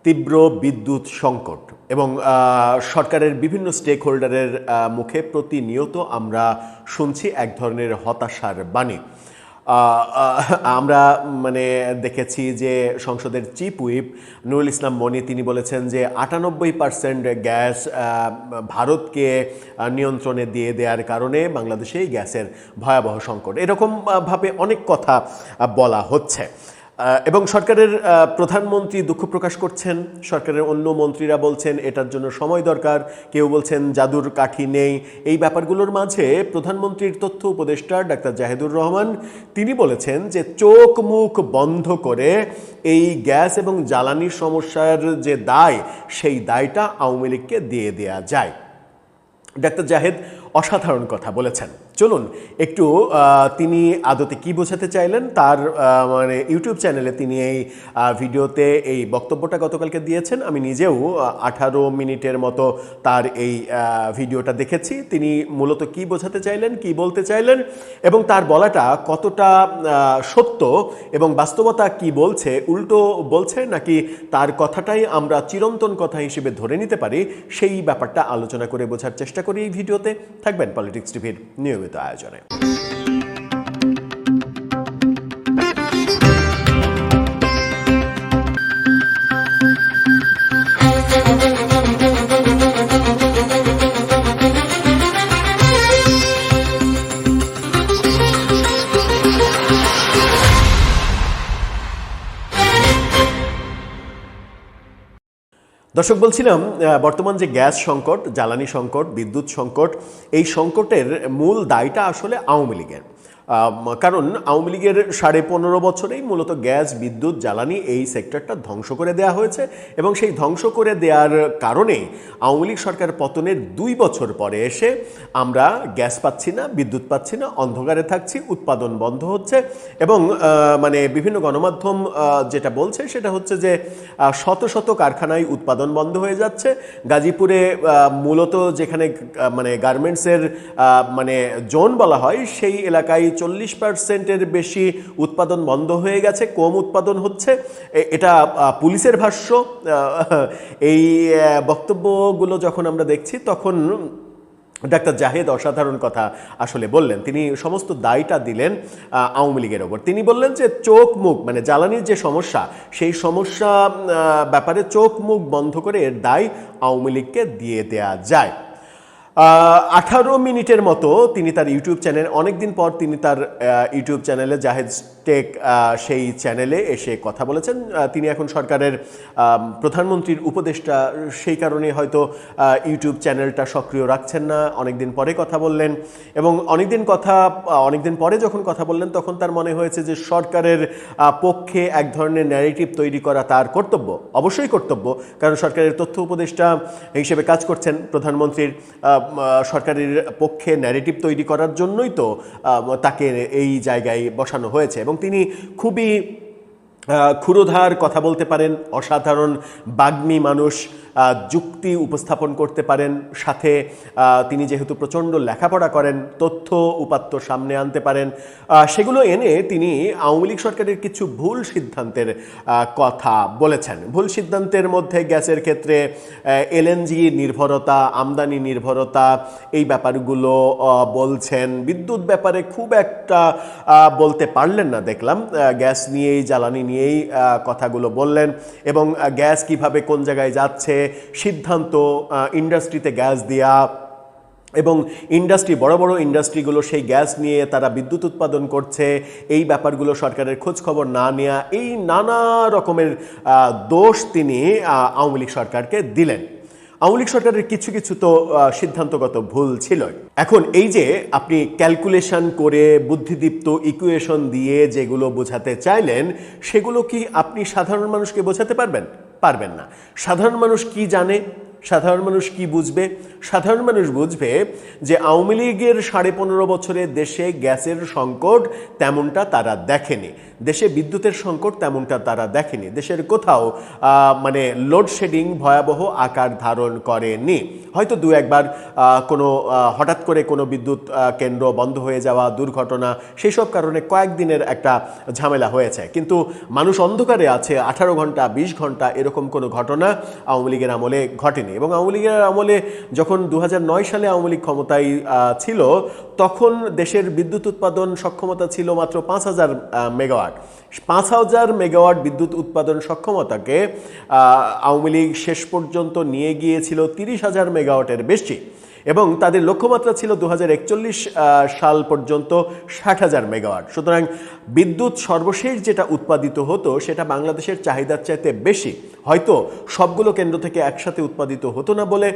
তীব্র বিদ্যুৎ সংকট এবং সরকারের বিভিন্ন স্টেক হোল্ডারের মুখে প্রতিনিয়ত আমরা শুনছি এক ধরনের হতাশার বাণী। আমরা দেখেছি যে সংসদের চিফ হুইপ নুরুল ইসলাম মনি তিনি বলেছেন যে 98% গ্যাস ভারতকে নিয়ন্ত্রণে দিয়ে দেওয়ার কারণে বাংলাদেশেই গ্যাসের ভয়াবহ সংকট, এরকমভাবে অনেক কথা বলা হচ্ছে এবং সরকারের প্রধানমন্ত্রী দুঃখ প্রকাশ করছেন, সরকারের অন্য মন্ত্রীরা বলছেন এটার জন্য সময় দরকার, কেউ বলছেন জাদুর কাঠি নেই। এই ব্যাপারগুলোর মাঝে প্রধানমন্ত্রীর তথ্য উপদেষ্টা ডাক্তার জাহিদুর রহমান তিনি বলেছেন যে চোখ মুখ বন্ধ করে এই গ্যাস এবং জ্বালানির সমস্যার যে দায় সেই দায়টা আওয়ামী লীগকে দিয়ে দেয়া যায়। ডাক্তার জাহেদ অসাধারণ কথা বলেছেন। চলুন একটু তিনি আদতে কি বোঝাতে চাইলেন তার ইউটিউব চ্যানেলে তিনি এই ভিডিওতে এই বক্তব্যটা গতকালকে দিয়েছেন। আমি নিজেও 18 মিনিটের মতো তার এই ভিডিওটা দেখেছি। তিনি মূলত কি বোঝাতে চাইলেন, কি বলতে চাইলেন এবং তার বলাটা কতটা সত্য এবং বাস্তবতা কি বলছে, উল্টো বলছে নাকি তার কথাটাই আমরা চিরন্তন কথা হিসেবে ধরে নিতে পারি, সেই ব্যাপারটা আলোচনা করে বোঝার চেষ্টা করি এই ভিডিওতে। থাকবেন পলিটিক্স টিভির নিয়মিত আয়োজনে। দর্শক, বলছিলাম বর্তমান যে গ্যাস সংকট, জ্বালানি সংকট, বিদ্যুৎ সংকট, এই সংকটের মূল দায়টা আসলে আওয়ামী লীগের। কারণ আওয়ামী লীগের 15.5 বছরেই মূলত গ্যাস, বিদ্যুৎ, জ্বালানি এই সেক্টরটা ধ্বংস করে দেওয়া হয়েছে এবং সেই ধ্বংস করে দেওয়ার কারণে আওয়ামী লীগ সরকার পতনের 2 বছর পরে এসে আমরা গ্যাস পাচ্ছি না, বিদ্যুৎ পাচ্ছি না, অন্ধকারে থাকছি, উৎপাদন বন্ধ হচ্ছে এবং বিভিন্ন গণমাধ্যম যেটা বলছে সেটা হচ্ছে যে শত শত কারখানায় উৎপাদন বন্ধ হয়ে যাচ্ছে। গাজীপুরে মূলত যেখানে গার্মেন্টসের জোন বলা হয় সেই এলাকায় 40%-এর বেশি উৎপাদন বন্ধ হয়ে গেছে, কম উৎপাদন হচ্ছে, এটা পুলিশের ভাষ্য। এই বক্তব্যগুলো যখন আমরা দেখছি তখন ডাক্তার জাহেদ অসাধারণ কথা আসলে বললেন। তিনি সমস্ত দায়টা দিলেন আওয়ামী লীগের ওপর। তিনি বললেন যে চোখ মুখ জ্বালানির যে সমস্যা সেই সমস্যা ব্যাপারে চোখ মুখ বন্ধ করে এর দায় আওয়ামী লীগকে দিয়ে দেয়া যায়। 18 মিনিটের মতো তিনি তার ইউটিউব চ্যানেল, অনেকদিন পর তিনি তার ইউটিউব চ্যানেলে জাহেদ টেক সেই চ্যানেলে এসে কথা বলেছেন। তিনি এখন সরকারের প্রধানমন্ত্রীর উপদেষ্টা, সেই কারণে হয়তো ইউটিউব চ্যানেলটা সক্রিয় রাখছেন না। অনেকদিন পরে কথা বললেন এবং অনেকদিন পরে যখন কথা বললেন তখন তার মনে হয়েছে যে সরকারের পক্ষে এক ধরনের ন্যারেটিভ তৈরি করা তার কর্তব্য, অবশ্যই কর্তব্য, কারণ সরকারের তথ্য উপদেষ্টা হিসেবে কাজ করছেন প্রধানমন্ত্রীর। সরকারের পক্ষে ন্যারেটিভ তৈরি করার জন্যই তো তাকে এই জায়গায় বসানো হয়েছে এবং তিনি খুবই ক্ষুরোধার কথা বলতে পারেন, অসাধারণ বাগ্মী মানুষ, যুক্তি উপস্থাপন করতে পারেন, সাথে তিনি যেহেতু প্রচণ্ড লেখাপড়া করেন, তথ্য উপাত্ত সামনে আনতে পারেন, সেগুলো এনে তিনি আওয়ামী লীগ সরকারের কিছু ভুল সিদ্ধান্তের কথা বলেছেন। ভুল সিদ্ধান্তের মধ্যে গ্যাসের ক্ষেত্রে এলএনজি নির্ভরতা, আমদানি নির্ভরতা, এই ব্যাপারগুলো বলছেন। বিদ্যুৎ ব্যাপারে খুব একটা বলতে পারলেন না দেখলাম, গ্যাস নিয়েই, জ্বালানি নিয়েই কথাগুলো বললেন এবং গ্যাস কিভাবে কোন জায়গায় যাচ্ছে, সিদ্ধান্ত ইন্ডাস্ট্রিতে গ্যাস দেয়া এবং ইন্ডাস্ট্রি, বড় বড় ইন্ডাস্ট্রিগুলো সেই গ্যাস নিয়ে তারা বিদ্যুৎ উৎপাদন করছে, এই ব্যাপারগুলো সরকারের খোঁজ খবর না নেওয়া, এই নানা রকমের দোষ তিনি আওয়ামী লীগ সরকারকে দিলেন। আওয়ামী লীগ সরকারের কিছু কিছু তো সিদ্ধান্তগত ভুল ছিল। এখন এই যে আপনি ক্যালকুলেশন করে বুদ্ধিদীপ্ত ইকুয়েশন দিয়ে যেগুলো বোঝাতে চাইলেন সেগুলো কি আপনি সাধারণ মানুষকে বোঝাতে পারবেন? পারবেন না। সাধারণ মানুষ কি জানে? সাধারণ মানুষ কি বুঝবে? সাধারণ মানুষ বুঝবে যে আওয়ামী লীগের 15.5 বছরে দেশে গ্যাসের সংকট তেমনটা তারা দেখেনি, দেশে বিদ্যুতের সংকট তেমনটা তারা দেখেনি, দেশের কোথাও মানে লোডশেডিং ভয়াবহ আকার ধারণ করেনি। হয়তো দু একবার কোনো হঠাৎ করে কোনো বিদ্যুৎ কেন্দ্র বন্ধ হয়ে যাওয়া, দুর্ঘটনা, সেই সব কারণে কয়েকদিনের একটা ঝামেলা হয়েছে, কিন্তু মানুষ অন্ধকারে আছে 18 ঘন্টা 20 ঘন্টা এরকম কোনো ঘটনা আওয়ামী লীগের আমলে ঘটেনি। এবং আওয়ামী লীগের আমলে যখন 2009 সালে আওয়ামী লীগ ক্ষমতায় ছিল, তখন দেশের বিদ্যুৎ উৎপাদন সক্ষমতা ছিল মাত্র 5000 মেগাওয়াট। 5000 মেগাওয়াট বিদ্যুৎ উৎপাদন সক্ষমতাকে আওয়ামী লীগ শেষ পর্যন্ত নিয়ে গিয়েছিল 30,000 মেগাওয়াটের বেশি, এবং তাদের লক্ষ্যমাত্রা ছিল 2041 সাল পর্যন্ত 60,000 মেগাওয়াট। সুতরাং বিদ্যুৎ সর্বশেষ যেটা উৎপাদিত হতো সেটা বাংলাদেশের চাহিদার চাইতে বেশি। হয়তো সবগুলো কেন্দ্র থেকে একসাথে উৎপাদিত হতো না বলে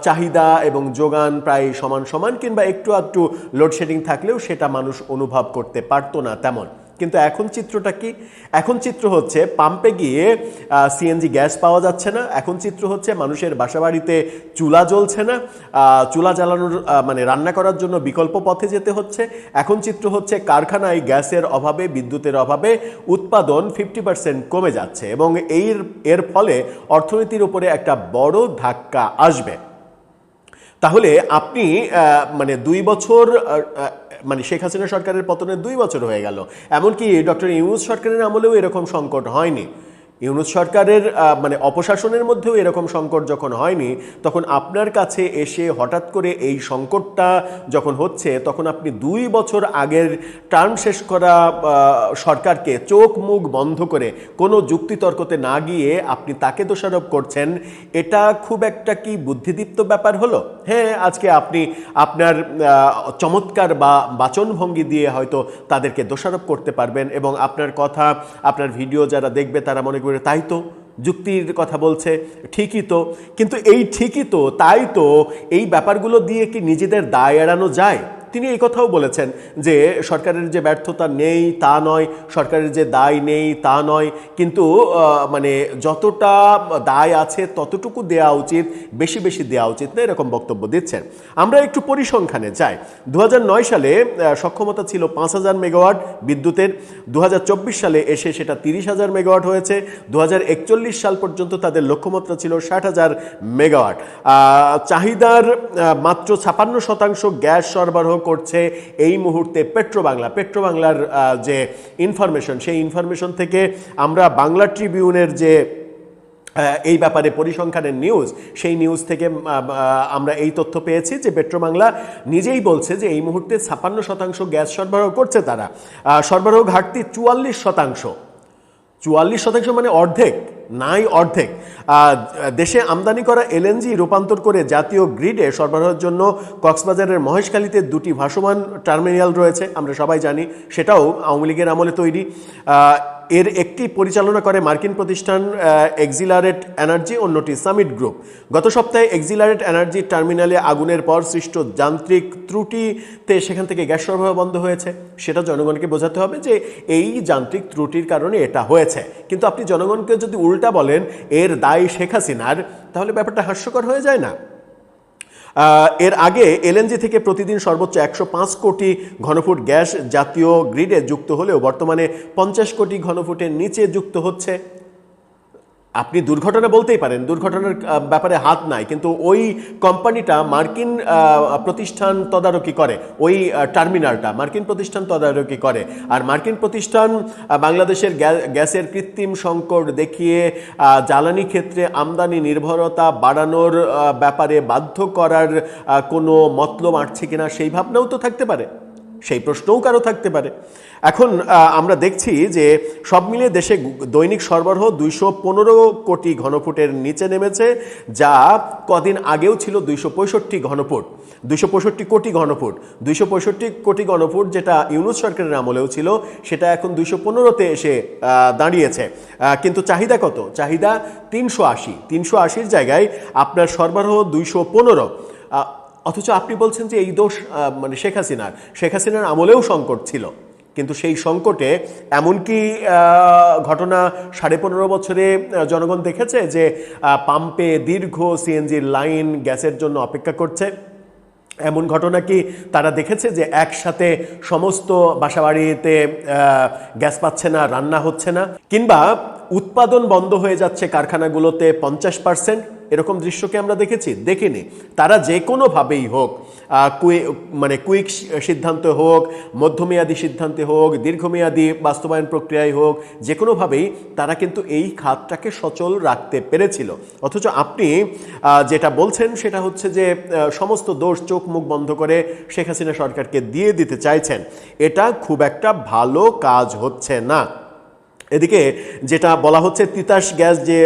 চাহিদা এবং যোগান প্রায় সমান সমান, কিংবা একটু আধটু লোডশেডিং থাকলেও সেটা মানুষ অনুভব করতে পারতো না তেমন। কিন্তু এখন চিত্রটা কি? এখন চিত্র হচ্ছে পাম্পে গিয়ে সিএনজি গ্যাস পাওয়া যাচ্ছে না। এখন চিত্র হচ্ছে মানুষের বাসাবাড়িতে চুলা জ্বলছে না, চুলা জ্বালানোর মানে রান্না করার জন্য বিকল্প পথে যেতে হচ্ছে। এখন চিত্র হচ্ছে কারখানায় গ্যাসের অভাবে, বিদ্যুতের অভাবে উৎপাদন 50% কমে যাচ্ছে, এবং এর ফলে অর্থনীতির উপরে একটা বড় ধাক্কা আসবে। তাহলে আপনি মানে 2 বছর, মানে শেখ হাসিনা সরকারের পতনের 2 বছর হয়ে গেল, এমনকি ডক্টর ইউনূস সরকারের আমলেও এরকম সংকট হয়নি। ইউনূস সরকারের মানে অপশাসনের মধ্যেও এরকম সংকট যখন হয়নি, তখন আপনার কাছে এসে হঠাৎ করে এই সংকটটা যখন হচ্ছে, তখন আপনি 2 বছর আগের টার্ম শেষ করা সরকারকে চোখ মুখ বন্ধ করে কোনো যুক্তিতর্কতে না গিয়ে আপনি তাকে দোষারোপ করছেন। এটা খুব একটা কি বুদ্ধিদীপ্ত ব্যাপার হলো? হ্যাঁ, আজকে আপনি আপনার চমৎকার বা বাচনভঙ্গি দিয়ে হয়তো তাদেরকে দোষারোপ করতে পারবেন, এবং আপনার কথা, আপনার ভিডিও যারা দেখবে তারা মনে করবে তাই তো, যুক্তির কথা বলছে, ঠিকই তো। কিন্তু এই ঠিকই তো, তাই তো, এই ব্যাপারগুলো দিয়ে কি নিজেদের দায় এড়ানো যায়? তিনি এই কথাও বলেছেন যে সরকারের যে ব্যর্থতা নেই তা নয়, সরকারের যে দায় নেই তা নয়, কিন্তু মানে যতটা দায় আছে ততটুকু দেওয়া উচিত, বেশি বেশি দেওয়া উচিত না, এরকম বক্তব্য দিচ্ছেন। আমরা একটু পরিসংখ্যানে যাই। 2009 সালে সক্ষমতা ছিল 5000 মেগাওয়াট বিদ্যুতের, 2024 সালে এসে সেটা 30,000 মেগাওয়াট হয়েছে, 2041 সাল পর্যন্ত তাদের লক্ষ্যমাত্রা ছিল 60,000 মেগাওয়াট। চাহিদার মাত্র 56% গ্যাস সরবরাহ করছে এই মুহূর্তে পেট্রোবাংলা। পেট্রোবাংলার যে ইনফরমেশন, সেই ইনফরমেশন থেকে আমরা বাংলা ট্রিবিউনের যে এই ব্যাপারে পরিসংখ্যানের নিউজ, সেই নিউজ থেকে আমরা এই তথ্য পেয়েছি যে পেট্রোবাংলা নিজেই বলছে যে এই মুহূর্তে 56% গ্যাস সরবরাহ করছে তারা। সরবরাহ ঘাটতি 44%। 44% মানে অর্ধেক, নাই অর্ধেক। দেশে আমদানি করা এলএনজি রূপান্তর করে জাতীয় গ্রিডে সরবরাহের জন্য কক্সবাজারের মহেশখালীতে 2টি ভাসমান টার্মিনাল রয়েছে, আমরা সবাই জানি, সেটাও আওয়ামী লীগের আমলে তৈরি। এর একটি পরিচালনা করে মার্কিন প্রতিষ্ঠান এক্সিলারেট এনার্জি, অন্যটি সামিট গ্রুপ। গত সপ্তাহে এক্সিলারেট এনার্জি টার্মিনালে আগুনের পর সৃষ্ট যান্ত্রিক ত্রুটিতে সেখান থেকে গ্যাস সরবরাহ বন্ধ হয়েছে। সেটা জনগণকে বোঝাতে হবে যে এই যান্ত্রিক ত্রুটির কারণে এটা হয়েছে। কিন্তু আপনি জনগণকে যদি উল্টা বলেন এর দায় শেখ হাসিনার, তাহলে ব্যাপারটা হাস্যকর হয়ে যায় না? এর আগে এলএনজি থেকে প্রতিদিন সর্বোচ্চ 105 কোটি ঘনফুট গ্যাস জাতীয় গ্রিডে যুক্ত হলেও বর্তমানে 50 কোটি ঘনফুটের নিচে যুক্ত হচ্ছে। আপনি দুর্ঘটনা বলতেই পারেন, দুর্ঘটনার ব্যাপারে হাত নাই, কিন্তু ওই কোম্পানিটা মার্কিন প্রতিষ্ঠান তদারকি করে, ওই টার্মিনালটা মার্কিন প্রতিষ্ঠান তদারকি করে। আর মার্কিন প্রতিষ্ঠান বাংলাদেশের গ্যাসের কৃত্রিম সংকট দেখিয়ে জ্বালানি ক্ষেত্রে আমদানি নির্ভরতা বাড়ানোর ব্যাপারে বাধ্য করার কোনো মতলব আঁটছে কিনা সেই ভাবনাও তো থাকতে পারে, সেই প্রশ্নও কারো থাকতে পারে। এখন আমরা দেখছি যে সব মিলে দেশে দৈনিক সরবরাহ 215 কোটি ঘনফুটের নিচে নেমেছে, যা কদিন আগেও ছিল 265 ঘনফুট, 265 কোটি ঘনফুট। 265 কোটি ঘনফুট যেটা ইউনূস সরকারের আমলেও ছিল, সেটা এখন 215-তে এসে দাঁড়িয়েছে। কিন্তু চাহিদা কত? চাহিদা 380। 380-র জায়গায় আপনার সরবরাহ 215। অথচ আপনি বলছেন যে এই দোষ মানে শেখ হাসিনার আমলেও সংকট ছিল। কিন্তু সেই সংকটে এমনকি ঘটনা 15.5 বছরে জনগণ দেখেছে যে পাম্পে দীর্ঘ সিএনজির লাইন গ্যাসের জন্য অপেক্ষা করছে? এমন ঘটনা কি তারা দেখেছে যে একসাথে সমস্ত বাসাবাড়িতে গ্যাস পাচ্ছে না, রান্না হচ্ছে না, কিংবা উৎপাদন বন্ধ হয়ে যাচ্ছে কারখানাগুলোতে 50%? এরকম দৃশ্যকে আমরা দেখেছি? দেখিনি। তারা যে কোনোভাবেই হোক, কুইক সিদ্ধান্ত হোক, মধ্যমেয়াদী সিদ্ধান্তে হোক, দীর্ঘমেয়াদী বাস্তবায়ন প্রক্রিয়ায় হোক, যে কোনোভাবেই তারা কিন্তু এই খাতটাকে সচল রাখতে পেরেছিল। অথচ আপনি যেটা বলছেন সেটা হচ্ছে যে সমস্ত দোষ চোখ মুখ বন্ধ করে শেখ হাসিনা সরকারকে দিয়ে দিতে চাইছেন। এটা খুব একটা ভালো কাজ হচ্ছে না। এদিকে যেটা বলা হচ্ছে, তিতাস গ্যাস যে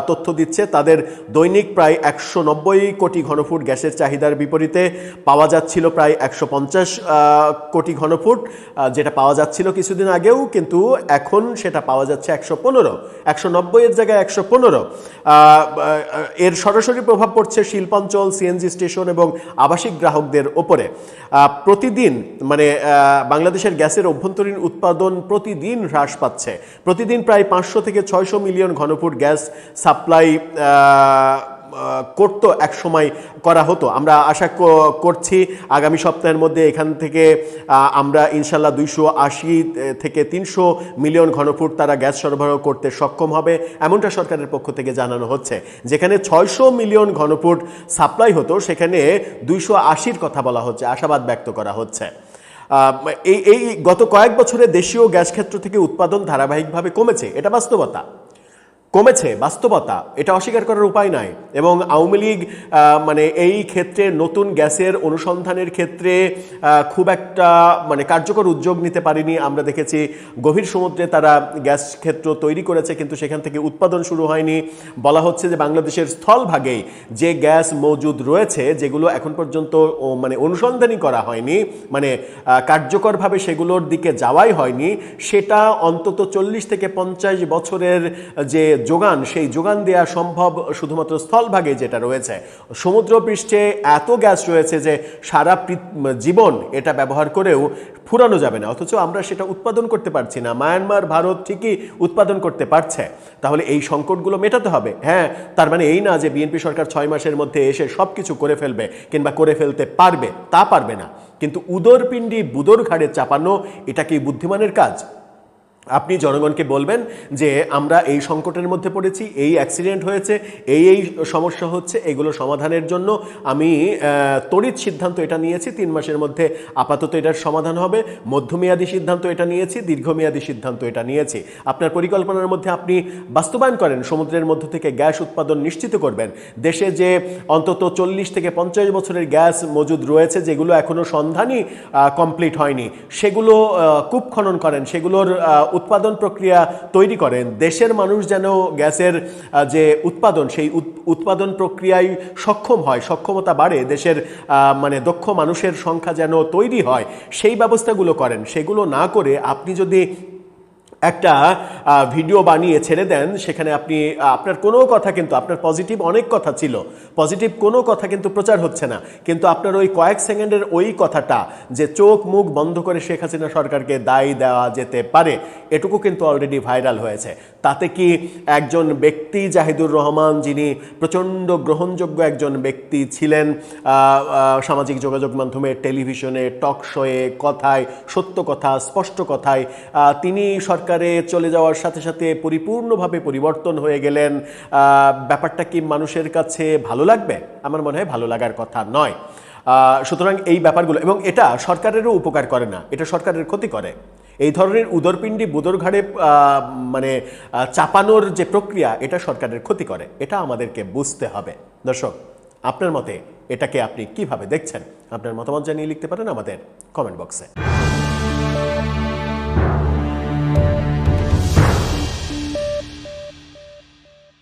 তথ্য দিচ্ছে, তাদের দৈনিক প্রায় 190 কোটি ঘনফুট গ্যাসের চাহিদার বিপরীতে পাওয়া যাচ্ছিল প্রায় 150 কোটি ঘনফুট, যেটা পাওয়া যাচ্ছিল কিছুদিন আগেও, কিন্তু এখন সেটা পাওয়া যাচ্ছে 115। 190 এর জায়গায় 115। এর সরাসরি প্রভাব পড়ছে শিল্পাঞ্চল, সিএনজি স্টেশন এবং আবাসিক গ্রাহকদের ওপরে। প্রতিদিন মানে বাংলাদেশের গ্যাসের অভ্যন্তরীণ উৎপাদন প্রতিদিন হ্রাস পাচ্ছে। প্রতিদিন প্রায় 500 থেকে 600 মিলিয়ন ঘনফুট গ্যাস সাপ্লাই করতো, এক সময় করা হতো। আমরা আশা করছি আগামী সপ্তাহের মধ্যে এখান থেকে আমরা ইনশাল্লাহ 280 থেকে 300 মিলিয়ন ঘনফুট তারা গ্যাস সরবরাহ করতে সক্ষম হবে, এমনটা সরকারের পক্ষ থেকে জানানো হচ্ছে। যেখানে 600 মিলিয়ন ঘনফুট সাপ্লাই হতো, সেখানে 280-র কথা বলা হচ্ছে, আশাবাদ ব্যক্ত করা হচ্ছে। এই গত কয়েক বছরে দেশীয় গ্যাস ক্ষেত্র থেকে উৎপাদন ধারাবাহিকভাবে কমেছে, এটা বাস্তবতা। কমেছে, বাস্তবতা, এটা অস্বীকার করার উপায় নাই। এবং আওয়ামী লীগ মানে এই ক্ষেত্রে নতুন গ্যাসের অনুসন্ধানের ক্ষেত্রে খুব একটা মানে কার্যকর উদ্যোগ নিতে পারেনি। আমরা দেখেছি গভীর সমুদ্রে তারা গ্যাস ক্ষেত্র তৈরি করেছে, কিন্তু সেখান থেকে উৎপাদন শুরু হয়নি। বলা হচ্ছে যে বাংলাদেশের স্থলভাগেই যে গ্যাস মজুদ রয়েছে, যেগুলো এখন পর্যন্ত মানে অনুসন্ধানই করা হয়নি, মানে কার্যকরভাবে সেগুলোর দিকে যাওয়াই হয়নি, সেটা অন্তত 40 থেকে 50 বছরের যে যোগান, সেই যোগান দেওয়া সম্ভব শুধুমাত্র স্থলভাগে যেটা রয়েছে। সমুদ্রপৃষ্ঠে এত গ্যাস রয়েছে যে সারা জীবন এটা ব্যবহার করেও ফুরানো যাবে না, অথচ আমরা সেটা উৎপাদন করতে পারছি না। মায়ানমার, ভারত ঠিকই উৎপাদন করতে পারছে। তাহলে এই সংকটগুলো মেটাতে হবে। হ্যাঁ, তার মানে এই না যে বিএনপি সরকার 6 মাসের মধ্যে এসে সব কিছু করে ফেলবে কিংবা করে ফেলতে পারবে, তা পারবে না। কিন্তু উদরপিণ্ডি বুদর ঘাড়ে চাপানো, এটা কি বুদ্ধিমানের কাজ? আপনি জনগণকে বলবেন যে আমরা এই সংকটের মধ্যে পড়েছি, এই অ্যাক্সিডেন্ট হয়েছে, এই সমস্যা হচ্ছে, এগুলো সমাধানের জন্য আমি তড়িৎ সিদ্ধান্ত এটা নিয়েছি, 3 মাসের মধ্যে আপাতত এটার সমাধান হবে, মধ্যমেয়াদী সিদ্ধান্ত এটা নিয়েছি, দীর্ঘমেয়াদী সিদ্ধান্ত এটা নিয়েছি। আপনার পরিকল্পনার মধ্যে আপনি বাস্তবায়ন করেন, সমুদ্রের মধ্য থেকে গ্যাস উৎপাদন নিশ্চিত করবেন। দেশে যে অন্তত 40 থেকে 50 বছরের গ্যাস মজুদ রয়েছে, যেগুলো এখনো সন্ধানই কমপ্লিট হয়নি, সেগুলো কূপ খনন করেন, সেগুলোর উৎপাদন প্রক্রিয়া তৈরি করেন। দেশের মানুষ যেন গ্যাসের যে উৎপাদন, সেই উৎপাদন প্রক্রিয়ায় সক্ষম হয়, সক্ষমতা বাড়ে, দেশের মানে দক্ষ মানুষের সংখ্যা যেন তৈরি হয়, সেই ব্যবস্থাগুলো করেন। সেগুলো না করে আপনি যদি একটা ভিডিও বানিয়ে ছেড়ে দেন, সেখানে আপনি আপনার কোনো কথা, কিন্তু আপনার পজিটিভ অনেক কথা ছিল, পজিটিভ কোনো কথা কিন্তু প্রচার হচ্ছে না, কিন্তু আপনার ওই কয়েক সেকেন্ডের ওই কথাটা যে চোখ মুখ বন্ধ করে শেখ হাসিনা সরকারকে দায়ী দেওয়া যেতে পারে, এটুকু কিন্তু অলরেডি ভাইরাল হয়েছে। তাতে কি একজন ব্যক্তি, জাহিদুর রহমান, যিনি প্রচণ্ড গ্রহণযোগ্য একজন ব্যক্তি ছিলেন সামাজিক যোগাযোগ মাধ্যমে, টেলিভিশনে, টক শোয়ে, কথায়, সত্য কথা, স্পষ্ট কথায়, তিনি সরকারে চলে যাওয়ার সাথে সাথে পরিপূর্ণভাবে পরিবর্তন হয়ে গেলেন, ব্যাপারটা কি মানুষের কাছে ভালো লাগবে? আমার মনে হয় ভালো লাগার কথা নয়। সুতরাং এই ব্যাপারগুলো, এবং এটা সরকারেরও উপকার করে না, এটা সরকারের ক্ষতি করে। এই ধরনের উদরপিণ্ডি বুদর ঘাড়ে মানে চাপানোর যে প্রক্রিয়া, এটা সরকারের ক্ষতি করে, এটা আমাদেরকে বুঝতে হবে। দর্শক, আপনার মতে এটাকে আপনি কিভাবে দেখছেন? আপনার মতামত জানিয়ে লিখতে পারেন আমাদের কমেন্ট বক্সে।